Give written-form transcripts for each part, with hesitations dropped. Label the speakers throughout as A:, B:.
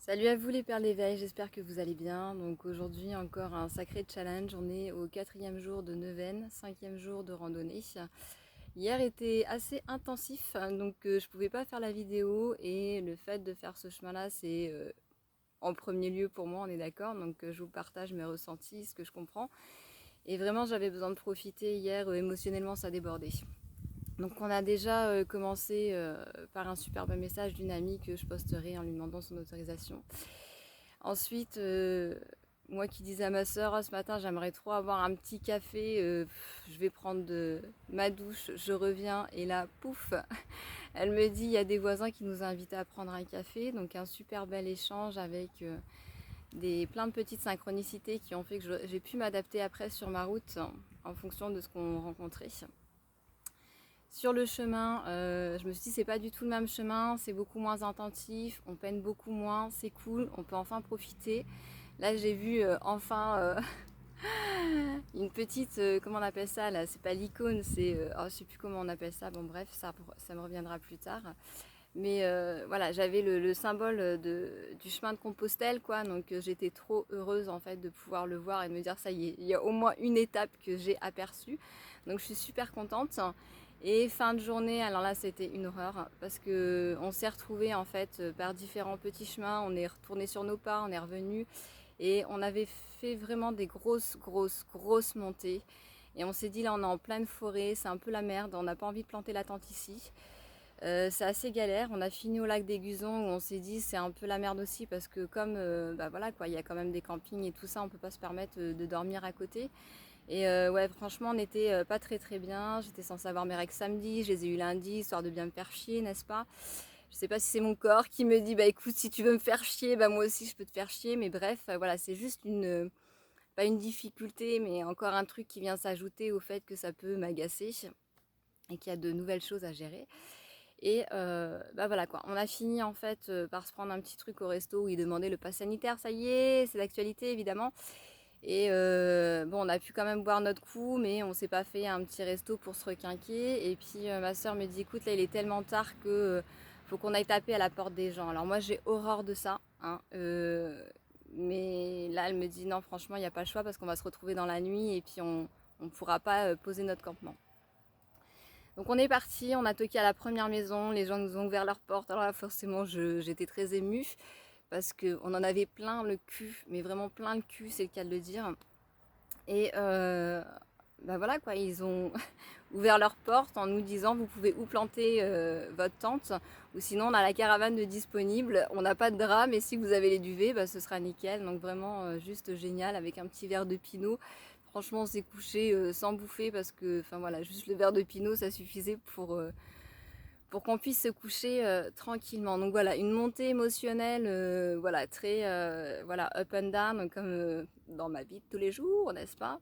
A: Salut à vous les perles d'éveil, j'espère que vous allez bien. Donc aujourd'hui encore un sacré challenge, on est au 4e jour de neuvaine, 5e jour de randonnée. Hier était assez intensif, donc je pouvais pas faire la vidéo et le fait de faire ce chemin là c'est en premier lieu pour moi, on est d'accord. Donc je vous partage mes ressentis, ce que je comprends. Et vraiment j'avais besoin de profiter hier, émotionnellement ça débordait. Donc on a déjà commencé par un superbe message d'une amie que je posterai en lui demandant son autorisation. Ensuite, moi qui disais à ma soeur, oh, ce matin j'aimerais trop avoir un petit café, je vais prendre ma douche, je reviens et là, pouf, elle me dit, il y a des voisins qui nous invitent à prendre un café, donc un super bel échange avec plein de petites synchronicités qui ont fait que j'ai pu m'adapter après sur ma route en fonction de ce qu'on rencontrait. Sur le chemin, je me suis dit c'est pas du tout le même chemin, c'est beaucoup moins intensif, on peine beaucoup moins, c'est cool, on peut enfin profiter. Là j'ai vu enfin une petite, comment on appelle ça là, c'est pas l'icône, c'est, oh, je sais plus comment on appelle ça, bon bref, ça me reviendra plus tard. Mais voilà, j'avais le symbole du chemin de Compostelle, quoi, donc j'étais trop heureuse en fait de pouvoir le voir et de me dire ça y est, il y a au moins une étape que j'ai aperçue. Donc je suis super contente. Et fin de journée, alors là c'était une horreur parce que on s'est retrouvés en fait par différents petits chemins, on est retourné sur nos pas, on est revenu et on avait fait vraiment des grosses montées. Et on s'est dit là on est en pleine forêt, c'est un peu la merde, on n'a pas envie de planter la tente ici. C'est assez galère. On a fini au lac des Gusons où on s'est dit c'est un peu la merde aussi parce que comme bah voilà quoi, il y a quand même des campings et tout ça, on peut pas se permettre de dormir à côté. Et ouais, franchement, on était pas très bien. J'étais censée avoir mes règles samedi, je les ai eu lundi, histoire de bien me faire chier, n'est-ce pas? Je sais pas si c'est mon corps qui me dit bah écoute, si tu veux me faire chier, bah moi aussi je peux te faire chier. Mais bref, voilà, c'est juste pas une difficulté, mais encore un truc qui vient s'ajouter au fait que ça peut m'agacer et qu'il y a de nouvelles choses à gérer. Et bah voilà quoi, on a fini en fait par se prendre un petit truc au resto où ils demandaient le pass sanitaire, ça y est, c'est d'actualité évidemment. Et bon, on a pu quand même boire notre coup, mais on s'est pas fait un petit resto pour se requinquer. Et puis ma soeur me dit, écoute, là il est tellement tard que faut qu'on aille taper à la porte des gens. Alors moi j'ai horreur de ça, hein, mais là elle me dit, non franchement il n'y a pas le choix parce qu'on va se retrouver dans la nuit et puis on ne pourra pas poser notre campement. Donc on est parti, on a toqué à la première maison, les gens nous ont ouvert leurs portes. Alors là forcément j'étais très émue parce qu'on en avait plein le cul, mais vraiment plein le cul, c'est le cas de le dire. Et bah voilà quoi, ils ont ouvert leurs portes en nous disant vous pouvez où planter votre tente ou sinon on a la caravane de disponible, on n'a pas de drap mais si vous avez les duvets bah, ce sera nickel. Donc vraiment juste génial avec un petit verre de pinot. Franchement on s'est couché sans bouffer parce que enfin voilà, juste le verre de pinot ça suffisait pour qu'on puisse se coucher tranquillement. Donc voilà, une montée émotionnelle voilà, très voilà, up and down comme dans ma vie de tous les jours, n'est-ce pas?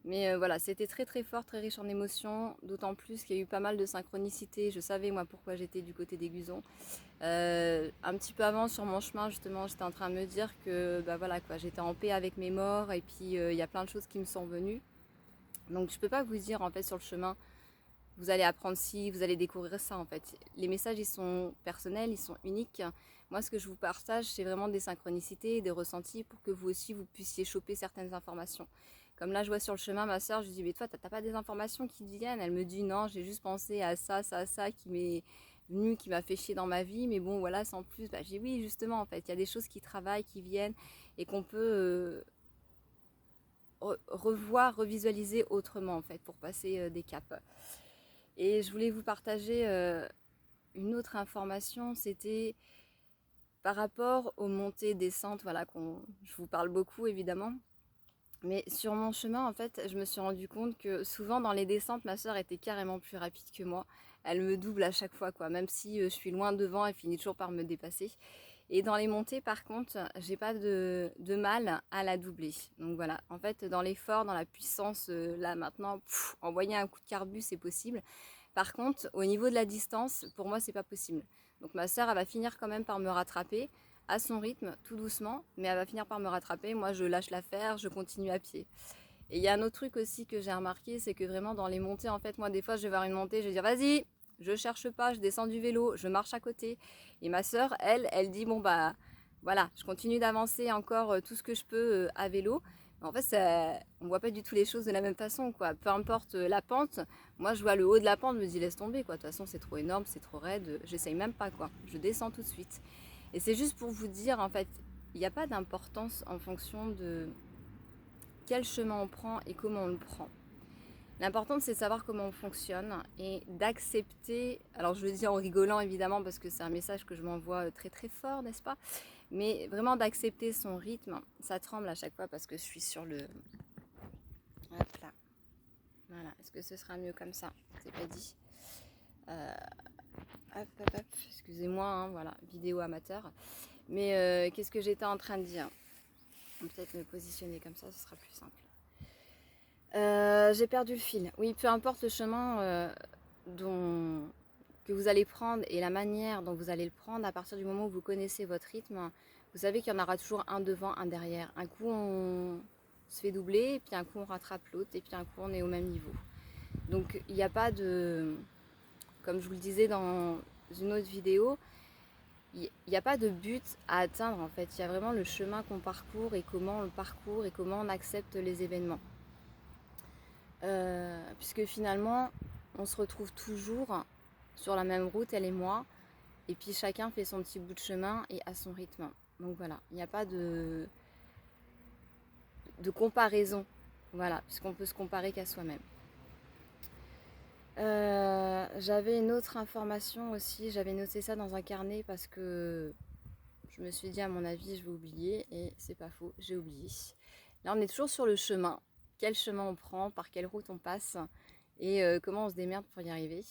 A: Mais voilà, c'était très fort, très riche en émotions, d'autant plus qu'il y a eu pas mal de synchronicité. Je savais moi pourquoi j'étais du côté des Gusons. Un petit peu avant sur mon chemin justement, j'étais en train de me dire que bah voilà quoi, j'étais en paix avec mes morts et puis il y a plein de choses qui me sont venues. Donc je peux pas vous dire en fait sur le chemin vous allez apprendre ci, vous allez découvrir ça en fait. Les messages ils sont personnels, ils sont uniques. Moi ce que je vous partage c'est vraiment des synchronicités, des ressentis pour que vous aussi vous puissiez choper certaines informations. Comme là je vois sur le chemin ma soeur, je lui dis mais toi t'as pas des informations qui te viennent? Elle me dit non, j'ai juste pensé à ça qui m'est venu, qui m'a fait chier dans ma vie, mais bon voilà sans plus. Bah, j'ai dit oui justement en fait, il y a des choses qui travaillent, qui viennent et qu'on peut revoir, revisualiser autrement en fait pour passer des caps. Et je voulais vous partager une autre information, c'était par rapport aux montées descentes, voilà, je vous parle beaucoup évidemment. Mais sur mon chemin, en fait, je me suis rendu compte que souvent dans les descentes, ma soeur était carrément plus rapide que moi. Elle me double à chaque fois, quoi. Même si je suis loin devant, elle finit toujours par me dépasser. Et dans les montées, par contre, j'ai pas de mal à la doubler. Donc voilà, en fait, dans l'effort, dans la puissance, là maintenant, envoyer un coup de carbu, c'est possible. Par contre, au niveau de la distance, pour moi, c'est pas possible. Donc ma sœur, elle va finir quand même par me rattraper à son rythme, tout doucement, mais elle va finir par me rattraper. Moi, je lâche l'affaire, je continue à pied. Et il y a un autre truc aussi que j'ai remarqué, c'est que vraiment dans les montées, en fait, moi, des fois, je vais voir une montée, je vais dire, vas-y, je cherche pas, je descends du vélo, je marche à côté. Et ma sœur, elle dit, bon, bah, voilà, je continue d'avancer encore tout ce que je peux à vélo. Mais en fait, on ne voit pas du tout les choses de la même façon, quoi. Peu importe la pente, moi je vois le haut de la pente, je me dis laisse tomber, quoi. De toute façon, c'est trop énorme, c'est trop raide, j'essaye même pas, quoi. Je descends tout de suite. Et c'est juste pour vous dire, en fait, il n'y a pas d'importance en fonction de quel chemin on prend et comment on le prend. L'important, c'est de savoir comment on fonctionne et d'accepter, alors je le dis en rigolant évidemment parce que c'est un message que je m'envoie très très fort, n'est-ce pas? Mais vraiment d'accepter son rythme. Ça tremble à chaque fois parce que je suis sur le... Hop là. Voilà. Est-ce que ce sera mieux comme ça? C'est pas dit. Hop, hop, hop. Excusez-moi, hein, voilà. Vidéo amateur. Mais qu'est-ce que j'étais en train de dire? Peut-être me positionner comme ça, ce sera plus simple. J'ai perdu le fil. Oui, peu importe le chemin que vous allez prendre et la manière dont vous allez le prendre, à partir du moment où vous connaissez votre rythme, vous savez qu'il y en aura toujours un devant, un derrière. Un coup, on se fait doubler, et puis un coup, on rattrape l'autre, et puis un coup, on est au même niveau. Donc, il n'y a pas de... Comme je vous le disais dans une autre vidéo, il n'y a pas de but à atteindre, en fait. Il y a vraiment le chemin qu'on parcourt et comment on le parcourt et comment on accepte les événements. Puisque finalement, on se retrouve toujours sur la même route, elle et moi, et puis chacun fait son petit bout de chemin et à son rythme. Donc voilà, il n'y a pas de comparaison, voilà, puisqu'on peut se comparer qu'à soi-même. J'avais une autre information aussi, j'avais noté ça dans un carnet parce que je me suis dit à mon avis je vais oublier et c'est pas faux, j'ai oublié. Là on est toujours sur le chemin, quel chemin on prend, par quelle route on passe et comment on se démerde pour y arriver.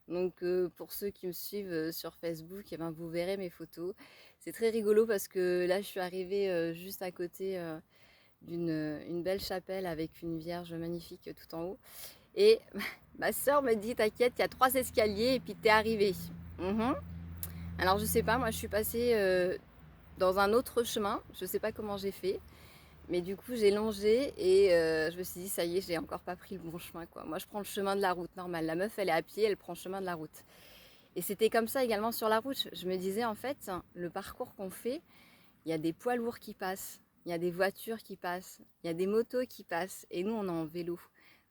A: Donc pour ceux qui me suivent sur Facebook, eh ben, vous verrez mes photos. C'est très rigolo parce que là je suis arrivée juste à côté d'une belle chapelle avec une vierge magnifique tout en haut. Et ma soeur me dit t'inquiète, il y a 3 escaliers et puis t'es arrivée. Alors je sais pas, moi je suis passée dans un autre chemin, je sais pas comment j'ai fait. Mais du coup, j'ai longé et je me suis dit, ça y est, j'ai encore pas pris le bon chemin, quoi. Moi, je prends le chemin de la route normal. La meuf, elle est à pied, elle prend le chemin de la route. Et c'était comme ça également sur la route. Je me disais, en fait, le parcours qu'on fait, il y a des poids lourds qui passent, il y a des voitures qui passent, il y a des motos qui passent. Et nous, on est en vélo.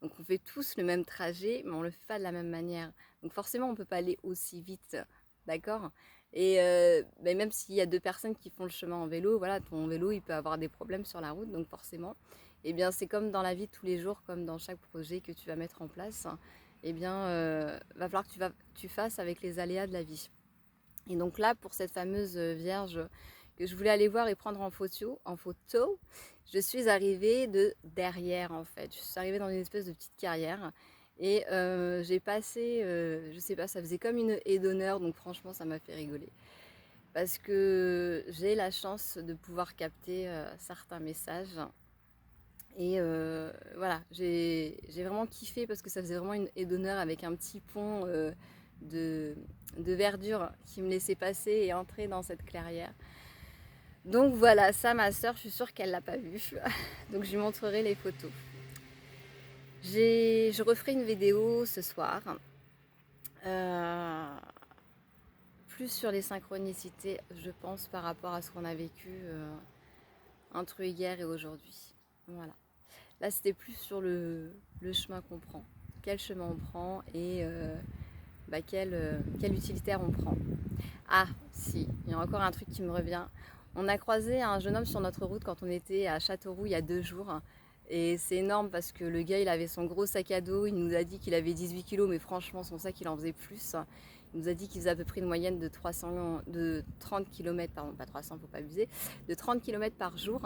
A: Donc, on fait tous le même trajet, mais on le fait pas de la même manière. Donc, forcément, on peut pas aller aussi vite, d'accord? Et même s'il y a 2 personnes qui font le chemin en vélo, voilà, ton vélo, il peut avoir des problèmes sur la route, donc forcément, eh bien, c'est comme dans la vie de tous les jours, comme dans chaque projet que tu vas mettre en place, eh bien, va falloir que tu fasses avec les aléas de la vie. Et donc là, pour cette fameuse vierge que je voulais aller voir et prendre en photo, je suis arrivée de derrière, en fait. Je suis arrivée dans une espèce de petite carrière. Et j'ai passé, je sais pas, ça faisait comme une haie d'honneur, donc franchement, ça m'a fait rigoler. Parce que j'ai la chance de pouvoir capter certains messages. Et voilà, j'ai vraiment kiffé parce que ça faisait vraiment une haie d'honneur avec un petit pont de, de verdure qui me laissait passer et entrer dans cette clairière. Donc voilà, ça, ma soeur, je suis sûre qu'elle l'a pas vu. Donc je lui montrerai les photos. Je referai une vidéo ce soir. Plus sur les synchronicités, je pense, par rapport à ce qu'on a vécu entre hier et aujourd'hui. Voilà. Là, c'était plus sur le chemin qu'on prend. Quel chemin on prend et quel utilitaire on prend. Ah, si, il y a encore un truc qui me revient. On a croisé un jeune homme sur notre route quand on était à Châteauroux il y a 2 jours. Et c'est énorme parce que le gars, il avait son gros sac à dos. Il nous a dit qu'il avait 18 kilos, mais franchement, son sac, il en faisait plus. Il nous a dit qu'il faisait à peu près une moyenne de 30 km, pardon, pas 300, faut pas abuser, de 30 km par jour.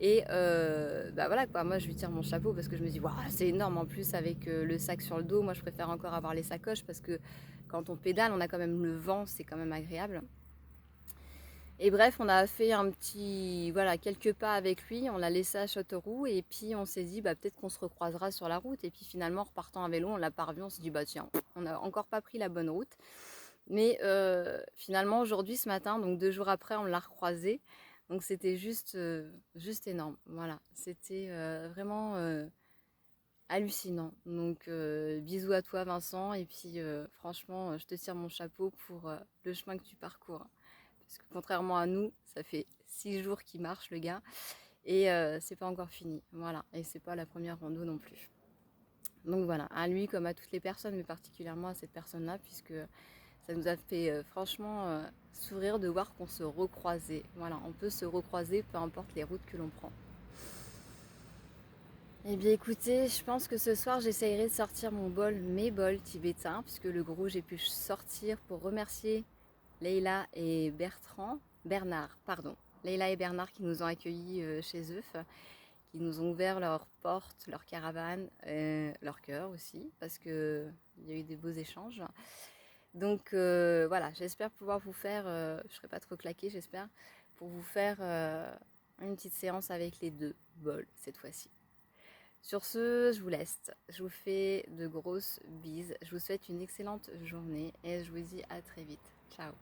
A: Et voilà quoi, moi je lui tire mon chapeau parce que je me dis, waouh, c'est énorme en plus avec le sac sur le dos. Moi je préfère encore avoir les sacoches parce que quand on pédale, on a quand même le vent, c'est quand même agréable. Et bref, on a fait un petit, voilà, quelques pas avec lui, on l'a laissé à Châteauroux et puis on s'est dit, peut-être qu'on se recroisera sur la route. Et puis finalement, en repartant à vélo, on l'a pas revu, on s'est dit, tiens, on n'a encore pas pris la bonne route. Mais finalement, aujourd'hui, ce matin, donc 2 jours après, on l'a recroisé. Donc c'était juste énorme. Voilà, c'était vraiment hallucinant. Donc bisous à toi, Vincent. Et puis franchement, je te tire mon chapeau pour le chemin que tu parcours. parce que contrairement à nous, ça fait 6 jours qu'il marche le gars, et c'est pas encore fini, voilà, et c'est pas la première rando non plus. Donc voilà, à lui comme à toutes les personnes, mais particulièrement à cette personne-là, puisque ça nous a fait franchement sourire de voir qu'on se recroisait. Voilà, on peut se recroiser peu importe les routes que l'on prend. Eh bien écoutez, je pense que ce soir j'essayerai de sortir mes bols tibétains, puisque le gros j'ai pu sortir pour remercier Leïla et Bernard, pardon. Leïla et Bernard qui nous ont accueillis chez eux, qui nous ont ouvert leurs portes, leur caravane, leur cœur aussi, parce qu'il y a eu des beaux échanges. Donc voilà, j'espère pouvoir vous faire, je ne serai pas trop claquée j'espère, pour vous faire une petite séance avec les 2 bols cette fois-ci. Sur ce, je vous laisse, je vous fais de grosses bises, je vous souhaite une excellente journée et je vous dis à très vite. Ciao.